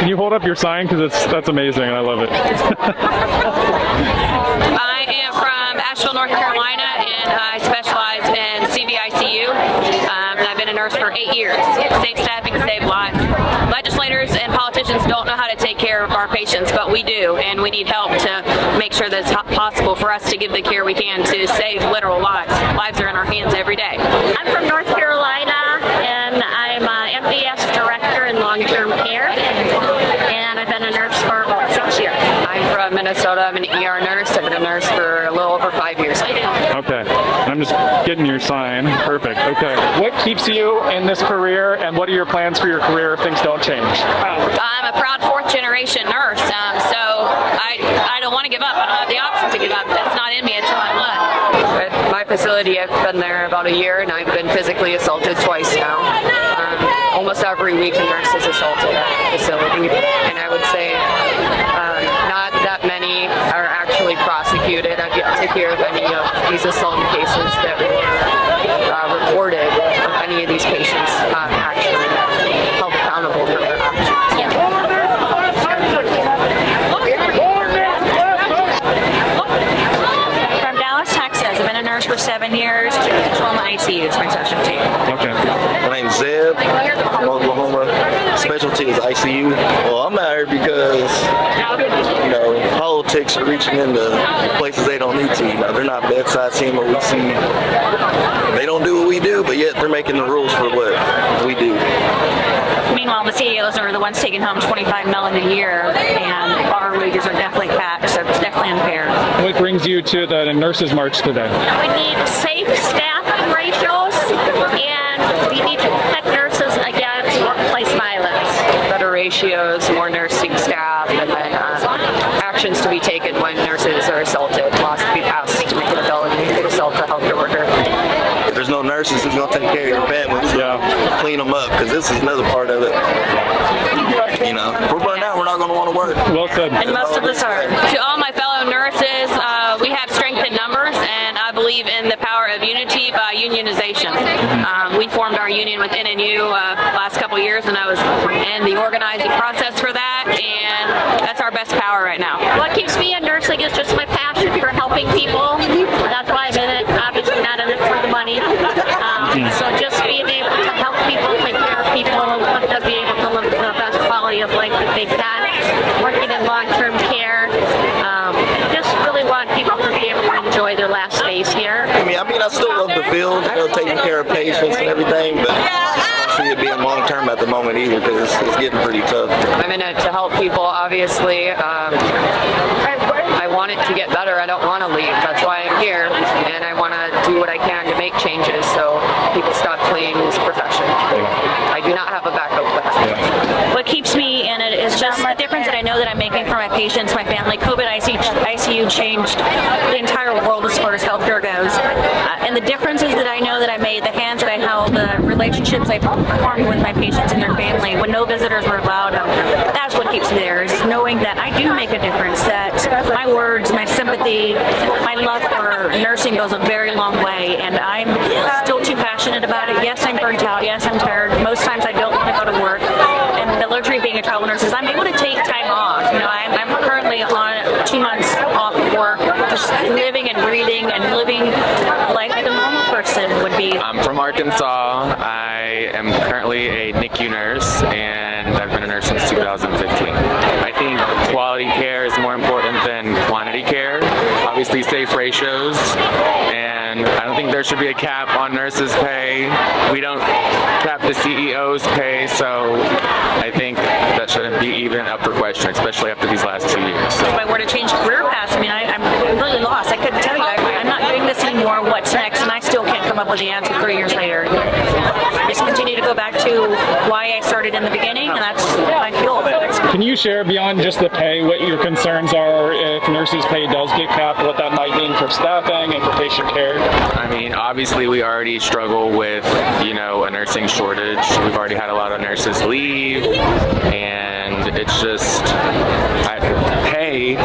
Can you hold up your sign? Because that's amazing. I love it. I am from Asheville, North Carolina, and I specialize in CVICU. I've been a nurse for 8 years. Safe staffing, save lives. Legislators and politicians don't know how to take care of our patients, but we do, and we need help to make sure that it's possible for us to give the care we can to save literal lives. Lives are in our hands every day. I'm from North Carolina, and I'm an MDS director in long-term care, and I've been a nurse for about 6 years. I'm from Minnesota. I'm an ER nurse. I've been a nurse for a little over 5 years. Okay. And I'm just getting your sign. Perfect. Okay. What keeps you in this career, and what are your plans for your career if things don't change? I'm a proud fourth-generation nurse, so I don't want to give up. I don't have the option to give up. It's not in me. It's in my blood. At my facility, I've been there about a year, and I've been physically assaulted twice now. Almost every week, a nurse is assaulted at the facility, and I would say not that many are actually prosecuted. I've yet to hear of any of these assault cases that were reported of any of these patients actually held accountable for their actions. From Dallas, Texas. I've been a nurse for 7 years. Well, my ICU is my specialty. Okay. My name's Zeb from Oklahoma. Specialty is ICU. Well, I'm out here because, politics are reaching into places they don't need to. They're not bedside seeing what we see. They don't do what we do, but yet they're making the rules for what we do. Meanwhile, the CEOs are the ones taking home $25 million a year, and our wages are definitely capped, so it's definitely unfair. What brings you to the Nurses March today? We need safe staffing ratios, and we need to protect nurses against workplace violence. Better ratios, more nursing staff, and then actions to be taken when nurses are assaulted. Laws to be passed to make it a felony to assault a healthcare worker. If there's no nurses who's going to take care of your families, clean them up, because this is another part of it. If we're burned out, we're not going to want to work. Well said. And most of us are. To all my fellow nurses, we have strength in numbers, and I believe in the power of unity by unionization. We formed our union with NNU last couple years, and I was in the organizing process for that, and that's our best power right now. What keeps me in nursing is just my passion for helping people. That's why I'm in it. Obviously not in it for the money. So just being able to help people, take care of people, to be able to live the best quality of life that they can. Working in long-term care. Just really want people to be able to enjoy their last days here. I still love the field, taking care of patients and everything, but I don't see it being long-term at the moment either, because it's getting pretty tough. I'm in it to help people, obviously. I want it to get better. I don't want to leave. That's why I'm here, and I want to do what I can to make changes so people stop fleeing this profession. I do not have a backup plan. What keeps me in it is just the difference that I know that I'm making for my patients, my family. COVID ICU changed the entire world as far as healthcare goes. And the differences that I know that I made, the hands that I held, the relationships I formed with my patients and their family when no visitors were allowed, that's what keeps me there, is knowing that I do make a difference, that my words, my sympathy, my love for nursing goes a very long way, and I'm still too passionate about it. Yes, I'm burnt out. Yes, I'm tired. Most times I don't want to go to work. And the luxury of being a travel nurse is I'm able to take time off. I'm currently on 2 months off of work, just living and breathing and living life like a normal person would be. I'm from Arkansas. I am currently a NICU nurse, and I've been a nurse since 2015. I think quality care is more important than quantity care. Obviously, safe ratios, and I don't think there should be a cap on nurses' pay. We don't cap the CEO's pay, so I think that shouldn't be even up for question, especially after these last 2 years. If I were to change career paths, I'm really lost. I couldn't tell you. I'm not doing this anymore. What's next? And I still can't come up with the answer 3 years later. I just continue to go back to why I started in the beginning, and that's my fuel. Can you share beyond just the pay what your concerns are if nurses' pay does get capped, what that might mean for staffing and for patient care? Obviously we already struggle with, a nursing shortage. We've already had a lot of nurses leave, and it's just, pay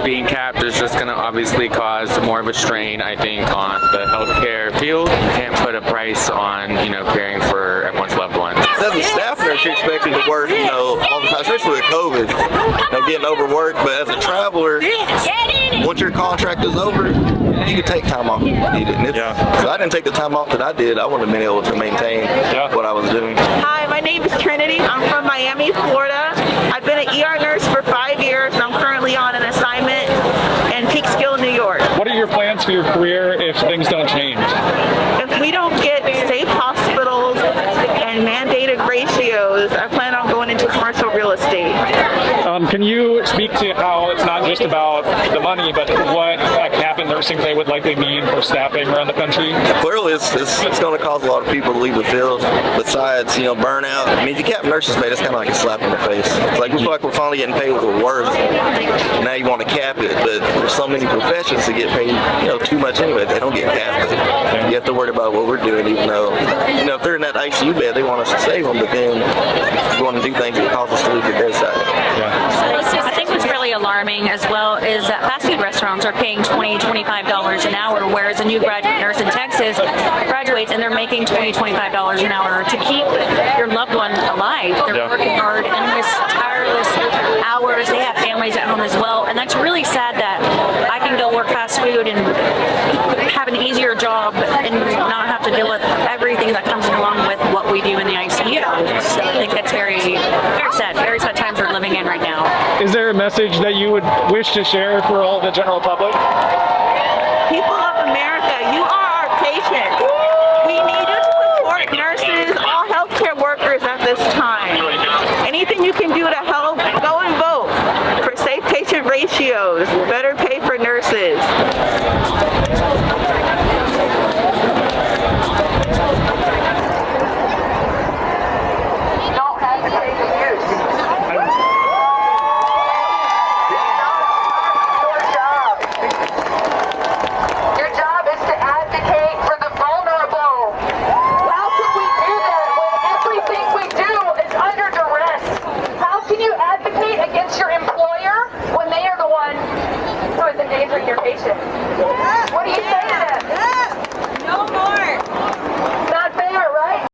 being capped is just going to obviously cause more of a strain, I think, on the healthcare field. You can't put a price on, caring for everyone's loved ones. as a staff nurse, you're expected to work, all the time, especially with COVID, getting overworked. But as a traveler, once your contract is over, you can take time off if you need it. So I didn't take the time off that I did. I wouldn't have been able to maintain what I was doing. Hi, my name is Trinity. I'm from Miami, Florida. I've been an ER nurse for 5 years, and I'm currently on an assignment in Peekskill, New York. What are your plans for your career if things don't change? If we don't get safe hospitals and mandated ratios, I plan on going into commercial real estate. Can you speak to how it's not just about the money, but what a cap in nursing pay would likely mean for staffing around the country? Clearly, it's going to cause a lot of people to leave the field. Besides, burnout. I mean, if you cap nurses' pay, that's kind of like a slap in the face. It's like we feel like we're finally getting paid what we're worth. Now you want to cap it, but there's so many professions that get paid, too much anyway. They don't get capped. You have to worry about what we're doing, even though, if they're in that ICU bed, they want us to save them, but then we want to do things that cause us to leave the bedside. I think what's really alarming as well is that fast food restaurants are paying $20, $25 an hour, whereas a new graduate nurse in Texas graduates and they're making $20, $25 an hour to keep your loved one alive. They're working hard, endless, tireless hours. They have families at home as well, and that's really sad that I can go work fast food and have an easier job and not have to deal with everything that comes along with what we do in the ICU. So I think that's very sad times we're living in right now. Is there a message that you would wish to share for all the general public? People of America, you are our patients. We need you to support nurses, all healthcare workers at this time. Anything you can do to help, go and vote for safe patient ratios, better pay for nurses. Don't hesitate to use. Your job is to advocate for the vulnerable. How can we do that when everything we do is under duress? How can you advocate against your employer when they are the one who is endangering your patient? What do you say to them? No more.